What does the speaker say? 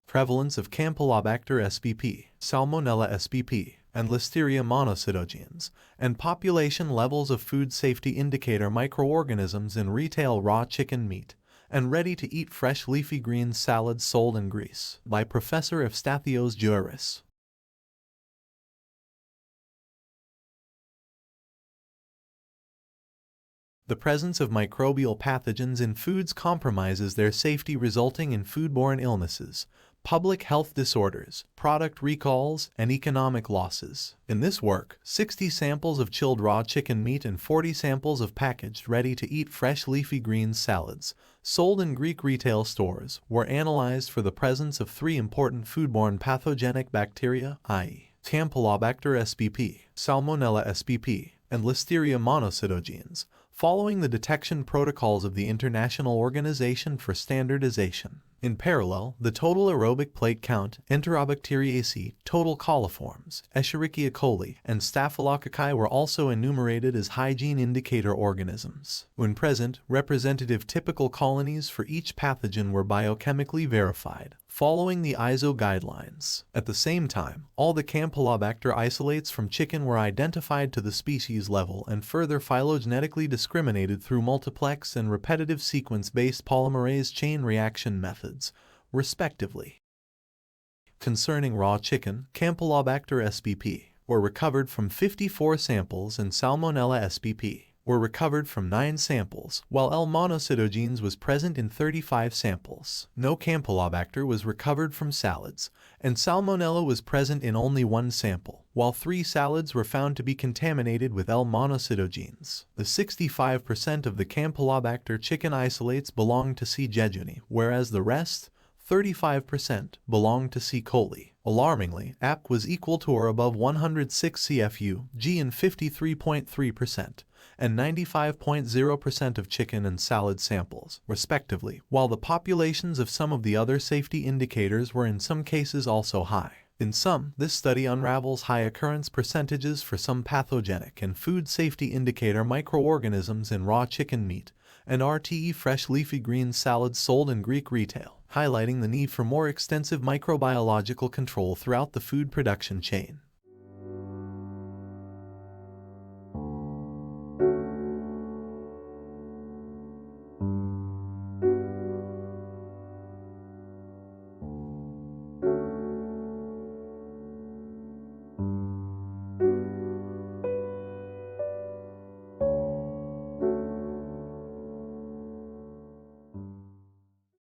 prevalence of Campylobacter spp, Salmonella spp, and Listeria monocytogenes, and population levels of food safety indicator microorganisms in retail raw chicken meat, and ready-to-eat fresh leafy green salads sold in Greece, by Professor Efstathios Giaouris. The presence of microbial pathogens in foods compromises their safety, resulting in foodborne illnesses, public health disorders, product recalls, and economic losses. In this work, 60 samples of chilled raw chicken meat and 40 samples of packaged ready-to-eat fresh leafy green salads, sold in Greek retail stores, were analyzed for the presence of 3 important foodborne pathogenic bacteria, i.e., Campylobacter spp, Salmonella spp, and Listeria monocytogenes, following the detection protocols of the International Organization for Standardization. In parallel, the total aerobic plate count, Enterobacteriaceae, total coliforms, Escherichia coli, and Staphylococci were also enumerated as hygiene indicator organisms. When present, representative typical colonies for each pathogen were biochemically verified, following the ISO guidelines. At the same time, all the Campylobacter isolates from chicken were identified to the species level and further phylogenetically discriminated through multiplex and repetitive sequence-based polymerase chain reaction methods, respectively. Concerning raw chicken, Campylobacter spp were recovered from 54 samples and Salmonella spp were recovered from 9 samples, while L. monocytogenes was present in 35 samples. No Campylobacter was recovered from salads, and Salmonella was present in only 1 sample, while 3 salads were found to be contaminated with L. monocytogenes. The 65% of the Campylobacter chicken isolates belonged to C. jejuni, whereas the rest, 35%, belonged to C. coli. Alarmingly, AP was equal to or above 106 CFU, G in 53.3%, and 95.0% of chicken and salad samples, respectively, while the populations of some of the other safety indicators were in some cases also high. In sum, this study unravels high occurrence percentages for some pathogenic and food safety indicator microorganisms in raw chicken meat and RTE fresh leafy green salads sold in Greek retail, highlighting the need for more extensive microbiological control throughout the food production chain.